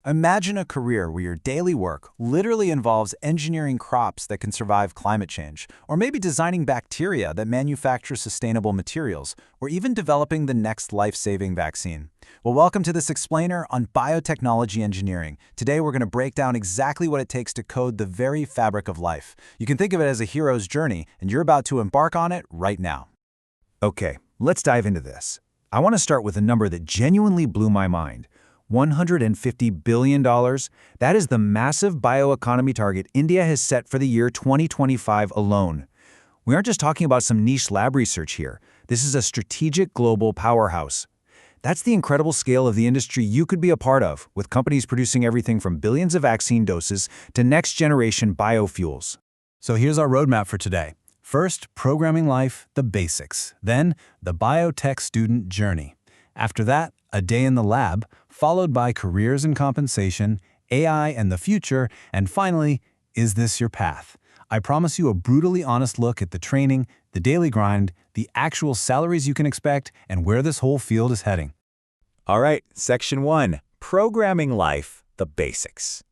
Imagine a career where your daily work literally involves engineering crops that can survive climate change, or maybe designing bacteria that manufacture sustainable materials, or even developing the next life-saving vaccine. Well, welcome to this explainer on biotechnology engineering. Today, we're going to break down exactly what it takes to code the very fabric of life. You can think of it as a hero's journey, and you're about to embark on it right now. Okay, let's dive into this. I want to start with a number that genuinely blew my mind. $150 billion. That is the massive bioeconomy target India has set for the year 2025 alone. We aren't just talking about some niche lab research here. This is a strategic global powerhouse. That's the incredible scale of the industry you could be a part of, with companies producing everything from billions of vaccine doses to next-generation biofuels. So here's our roadmap for today. First, programming life, the basics. Then, the biotech student journey. After that, a day in the lab, followed by careers and compensation, AI and the future, and finally, is this your path? I promise you a brutally honest look at the training, the daily grind, the actual salaries you can expect, and where this whole field is heading. All right, Section 1, Programming Life, the Basics.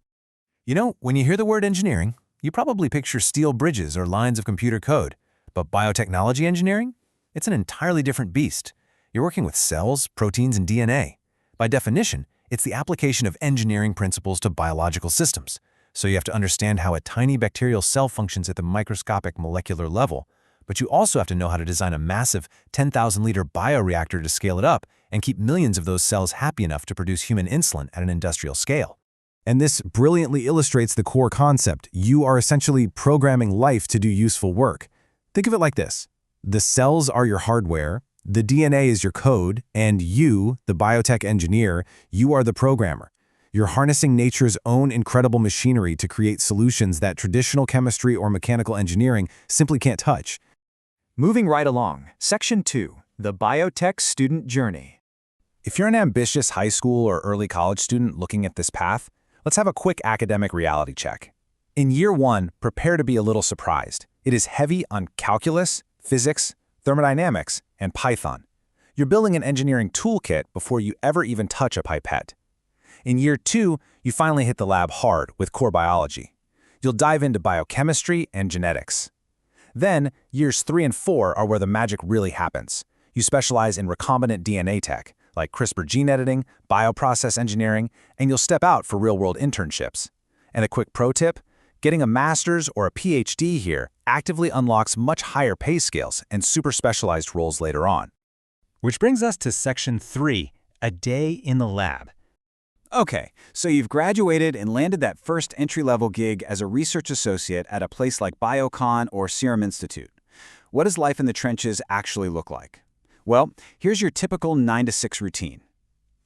You know, when you hear the word engineering, you probably picture steel bridges or lines of computer code. But biotechnology engineering? It's an entirely different beast. You're working with cells, proteins, and DNA. By definition, it's the application of engineering principles to biological systems. So you have to understand how a tiny bacterial cell functions at the microscopic molecular level, but you also have to know how to design a massive 10,000-liter bioreactor to scale it up and keep millions of those cells happy enough to produce human insulin at an industrial scale. And this brilliantly illustrates the core concept. You are essentially programming life to do useful work. Think of it like this. The cells are your hardware, the DNA is your code, and you, the biotech engineer, you are the programmer. You're harnessing nature's own incredible machinery to create solutions that traditional chemistry or mechanical engineering simply can't touch. Moving right along, Section 2, the biotech student journey. If you're an ambitious high school or early college student looking at this path, let's have a quick academic reality check. In year 1, prepare to be a little surprised. It is heavy on calculus, physics, thermodynamics, and Python. You're building an engineering toolkit before you ever even touch a pipette. In year 2, you finally hit the lab hard with core biology. You'll dive into biochemistry and genetics. Then, years 3 and 4 are where the magic really happens. You specialize in recombinant DNA tech, like CRISPR gene editing, bioprocess engineering, and you'll step out for real-world internships. And a quick pro tip, getting a master's or a PhD here actively unlocks much higher pay scales and super specialized roles later on. Which brings us to Section 3, a day in the lab. Okay, so you've graduated and landed that first entry-level gig as a research associate at a place like Biocon or Serum Institute. What does life in the trenches actually look like? Well, here's your typical 9 to 6 routine.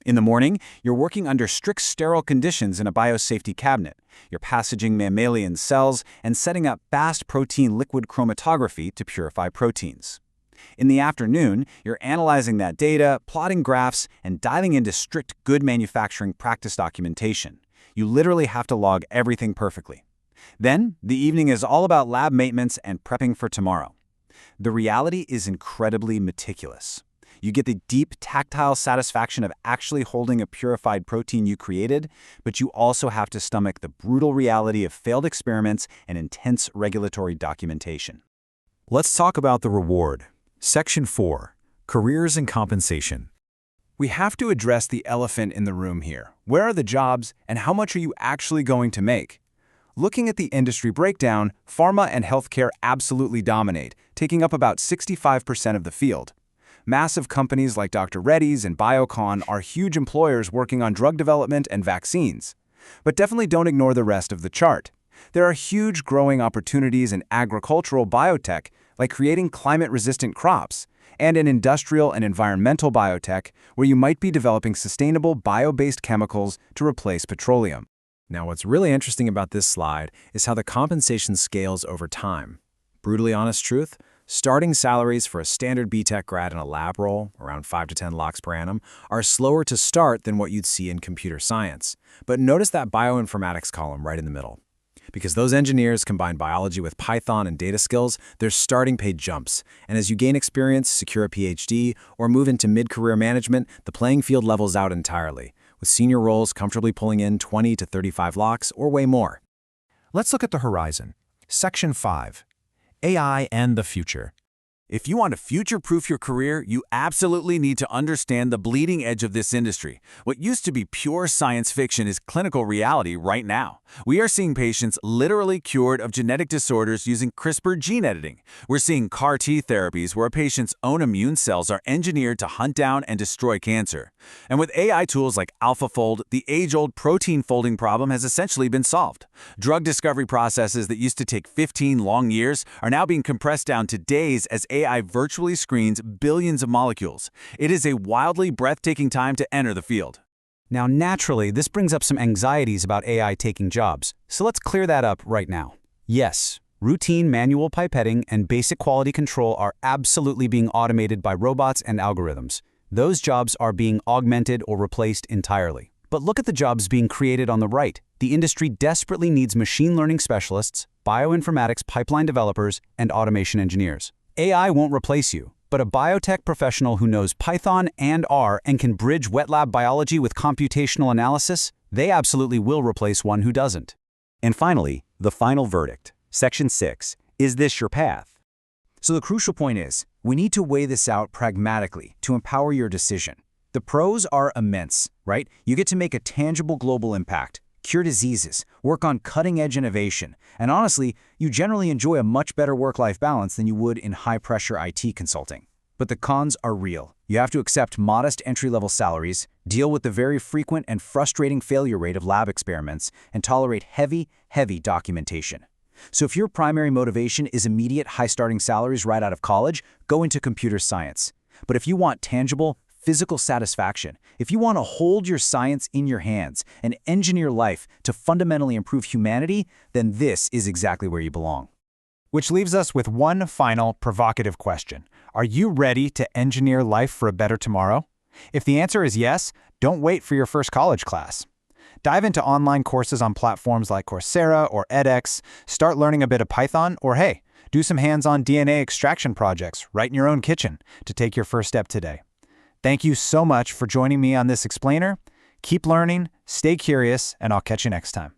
In the morning, you're working under strict sterile conditions in a biosafety cabinet. You're passaging mammalian cells and setting up fast protein liquid chromatography to purify proteins. In the afternoon, you're analyzing that data, plotting graphs, and diving into strict good manufacturing practice documentation. You literally have to log everything perfectly. Then, the evening is all about lab maintenance and prepping for tomorrow. The reality is incredibly meticulous. You get the deep tactile satisfaction of actually holding a purified protein you created, but you also have to stomach the brutal reality of failed experiments and intense regulatory documentation. Let's talk about the reward. Section 4, Careers and Compensation. We have to address the elephant in the room here. Where are the jobs, and how much are you actually going to make? Looking at the industry breakdown, pharma and healthcare absolutely dominate, taking up about 65% of the field. Massive companies like Dr. Reddy's and Biocon are huge employers working on drug development and vaccines. But definitely don't ignore the rest of the chart. There are huge growing opportunities in agricultural biotech, like creating climate-resistant crops, and in industrial and environmental biotech, where you might be developing sustainable bio-based chemicals to replace petroleum. Now, what's really interesting about this slide is how the compensation scales over time. Brutally honest truth, starting salaries for a standard BTech grad in a lab role, around 5 to 10 lakhs per annum, are slower to start than what you'd see in computer science. But notice that bioinformatics column right in the middle. Because those engineers combine biology with Python and data skills, their starting pay jumps. And as you gain experience, secure a PhD, or move into mid-career management, the playing field levels out entirely. with senior roles comfortably pulling in 20 to 35 lakhs or way more. Let's look at the horizon. Section 5. AI and the future. If you want to future-proof your career, you absolutely need to understand the bleeding edge of this industry. What used to be pure science fiction is clinical reality right now. We are seeing patients literally cured of genetic disorders using CRISPR gene editing. We're seeing CAR-T therapies where a patient's own immune cells are engineered to hunt down and destroy cancer. And with AI tools like AlphaFold, the age-old protein folding problem has essentially been solved. Drug discovery processes that used to take 15 long years are now being compressed down to days as AI virtually screens billions of molecules. It is a wildly breathtaking time to enter the field. Now, naturally, this brings up some anxieties about AI taking jobs, so let's clear that up right now. Yes, routine manual pipetting and basic quality control are absolutely being automated by robots and algorithms. Those jobs are being augmented or replaced entirely. But look at the jobs being created on the right. The industry desperately needs machine learning specialists, bioinformatics pipeline developers, and automation engineers. AI won't replace you, but a biotech professional who knows Python and R and can bridge wet lab biology with computational analysis, they absolutely will replace one who doesn't. And finally, the final verdict. Section 6. Is this your path? So the crucial point is, we need to weigh this out pragmatically to empower your decision. The pros are immense, right? You get to make a tangible global impact, cure diseases, work on cutting-edge innovation, and honestly, you generally enjoy a much better work-life balance than you would in high-pressure IT consulting. But the cons are real. You have to accept modest entry-level salaries, deal with the very frequent and frustrating failure rate of lab experiments, and tolerate heavy documentation. So if your primary motivation is immediate high-starting salaries right out of college, go into computer science. But if you want tangible, physical satisfaction, if you want to hold your science in your hands and engineer life to fundamentally improve humanity, then this is exactly where you belong. Which leaves us with one final provocative question. Are you ready to engineer life for a better tomorrow? If the answer is yes, don't wait for your first college class. Dive into online courses on platforms like Coursera or edX, start learning a bit of Python, or hey, do some hands-on DNA extraction projects right in your own kitchen to take your first step today. Thank you so much for joining me on this explainer. Keep learning, stay curious, and I'll catch you next time.